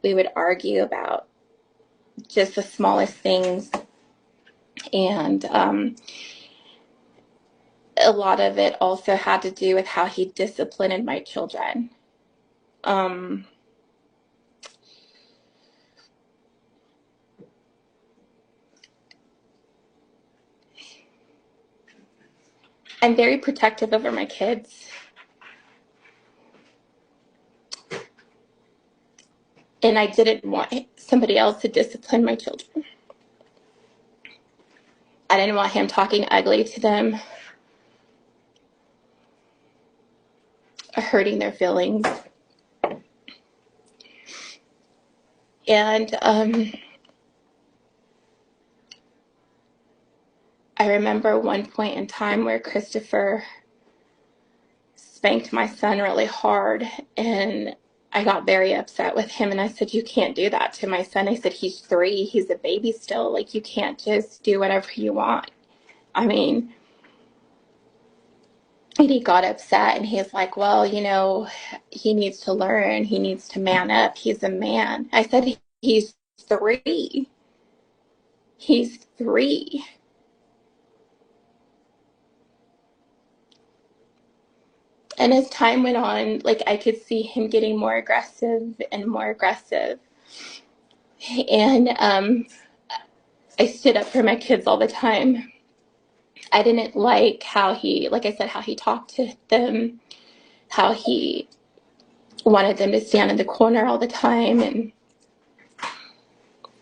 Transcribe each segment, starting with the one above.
we would argue about just the smallest things. And a lot of it also had to do with how he disciplined my children. Um, I'm very protective over my kids. And I didn't want somebody else to discipline my children. I didn't want him talking ugly to them or hurting their feelings. And I remember one point in time where Christopher spanked my son really hard, and I got very upset with him, and I said, you can't do that to my son. I said, he's 3, he's a baby still, like, you can't just do whatever you want. I mean, and he got upset, and he's like, well, he needs to learn, he needs to man up, he's a man. I said, he's 3. He's 3. And as time went on, like, I could see him getting more aggressive and more aggressive. And I stood up for my kids all the time. I didn't like how like I said, how he talked to them, how he wanted them to stand in the corner all the time. And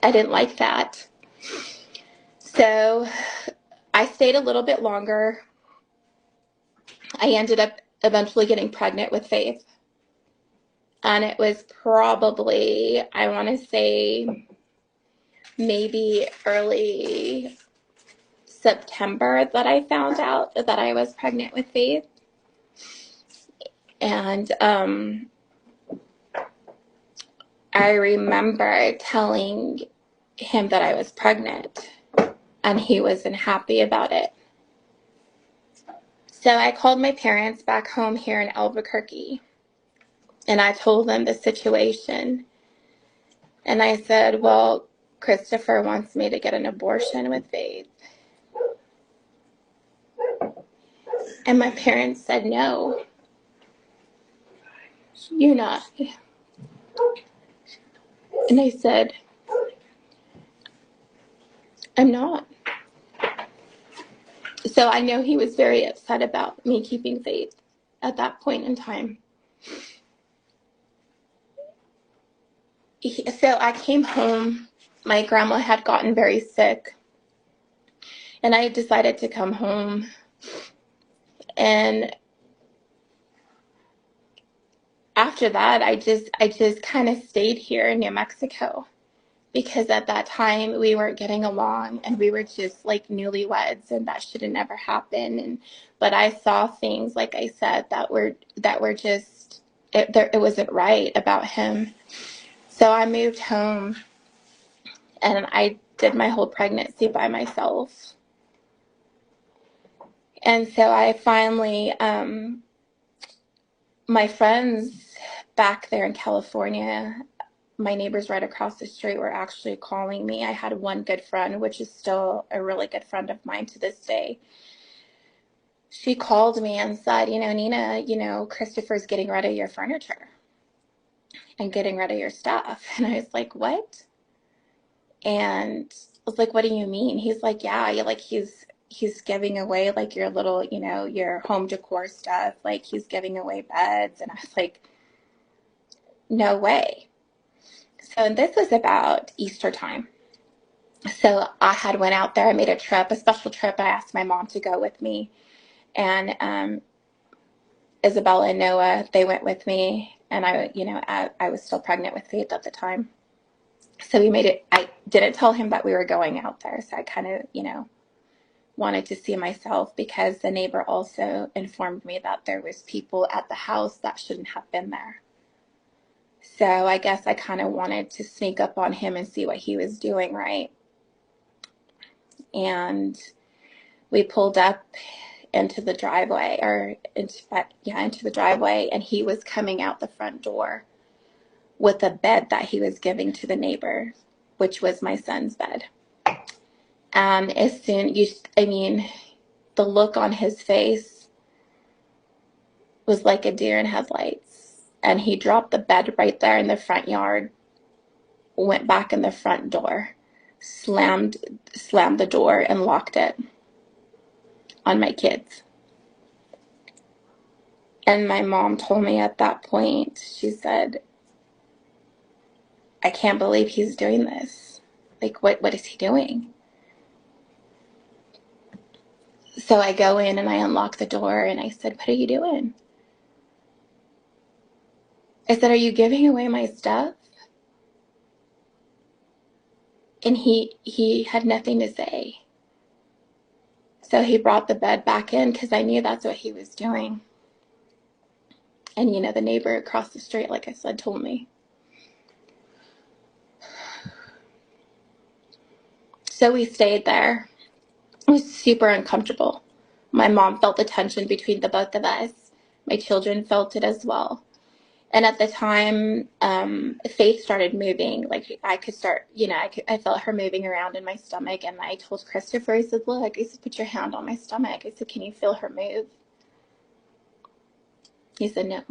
I didn't like that. So I stayed a little bit longer. I ended up eventually getting pregnant with Faith. And it was probably, I want to say, maybe early September that I found out that I was pregnant with Faith. And I remember telling him that I was pregnant, and he wasn't happy about it. So I called my parents back home here in Albuquerque, and I told them the situation. And I said, well, Christopher wants me to get an abortion with Faith. And my parents said, no, you're not. And I said, I'm not. So I know he was very upset about me keeping Faith at that point in time. So I came home. My grandma had gotten very sick, and I decided to come home. And after that, I just kind of stayed here in New Mexico, because at that time we weren't getting along, and we were just like newlyweds, and that should have never happened. But I saw things, like I said, that were just it wasn't right about him. So I moved home, and I did my whole pregnancy by myself. And so I finally, my friends back there in California, my neighbors right across the street, were actually calling me. I had one good friend, which is still a really good friend of mine to this day. She called me and said, Nina, Christopher's getting rid of your furniture and getting rid of your stuff. And I was like, what? And I was like, what do you mean? He's like, yeah, he's giving away like your little, your home decor stuff. Like, he's giving away beds. And I was like, no way. So this was about Easter time. So I had went out there. I made a special trip. I asked my mom to go with me, and Isabella and Noah, they went with me. And I was still pregnant with Faith at the time. So we made it. I didn't tell him that we were going out there. So I kind of, wanted to see myself, because the neighbor also informed me that there was people at the house that shouldn't have been there. So I guess I kind of wanted to sneak up on him and see what he was doing, right? And we pulled up into the driveway, into the driveway, and he was coming out the front door with a bed that he was giving to the neighbor, which was my son's bed. And as soon the look on his face was like a deer in headlights. And he dropped the bed right there in the front yard, went back in the front door, slammed the door and locked it on my kids. And my mom told me at that point, she said, I can't believe he's doing this. Like, what is he doing? So I go in and I unlock the door and I said, what are you doing? I said, are you giving away my stuff? And he had nothing to say. So he brought the bed back in because I knew that's what he was doing. And, the neighbor across the street, like I said, told me. So we stayed there. It was super uncomfortable. My mom felt the tension between the both of us. My children felt it as well. And at the time, Faith started moving. Like I could start, I felt her moving around in my stomach. And I told Christopher, I said, look, I said, put your hand on my stomach. I said, can you feel her move? He said, no.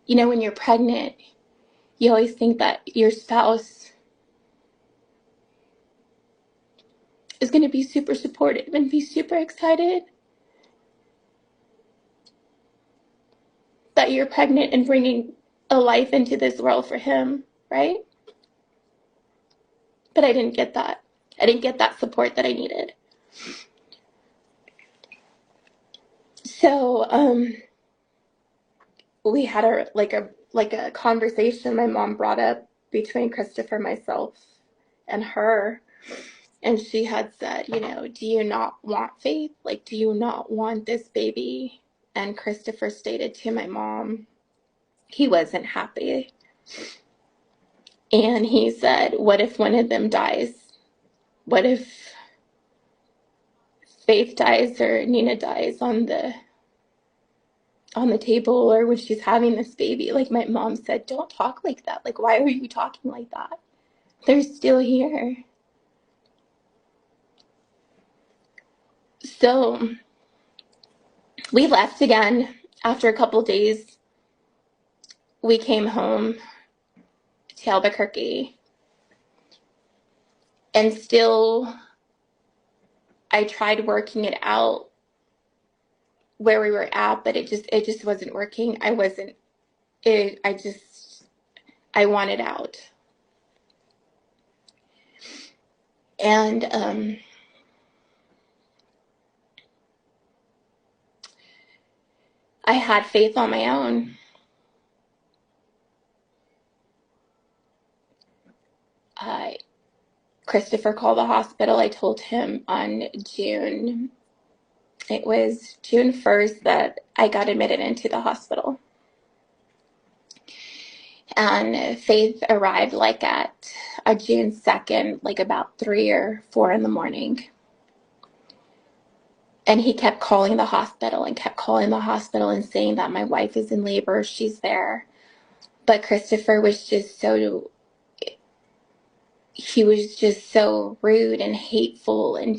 When you're pregnant, you always think that your spouse is going to be super supportive and be super excited that you're pregnant and bringing a life into this world for him, right? But I didn't get that. I didn't get that support that I needed. So, we had a conversation my mom brought up between Christopher, myself, and her. And she had said, do you not want Faith? Like, do you not want this baby? And Christopher stated to my mom he wasn't happy. And he said, what if one of them dies? What if Faith dies or Nina dies on the table or when she's having this baby? Like my mom said, don't talk like that. Like, why are you talking like that? They're still here. So we left again after a couple of days. We came home to Albuquerque, and still I tried working it out where we were at, but it just wasn't working. I wanted out. And I had Faith on my own. Christopher called the hospital. I told him on June 1st that I got admitted into the hospital. And Faith arrived like at June 2nd, like about 3 or 4 in the morning. And he kept calling the hospital and kept calling the hospital and saying that my wife is in labor, she's there. But Christopher was just so rude and hateful and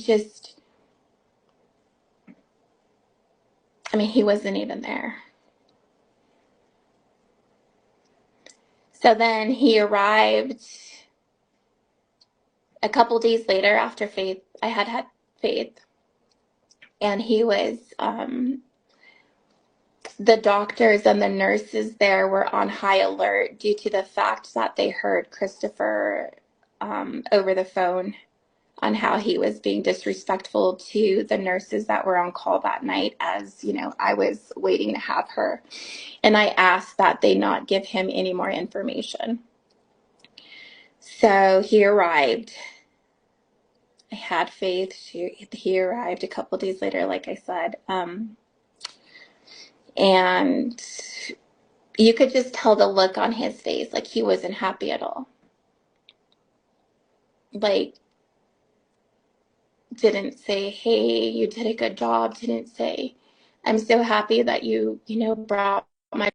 he wasn't even there. So then he arrived a couple days later after I had Faith. And he was, the doctors and the nurses there were on high alert due to the fact that they heard Christopher over the phone on how he was being disrespectful to the nurses that were on call that night, as I was waiting to have her. And I asked that they not give him any more information. So he arrived. I had Faith. He arrived a couple days later, like I said. And you could just tell the look on his face, like he wasn't happy at all. Like, didn't say, hey, you did a good job. Didn't say, I'm so happy that you know, brought my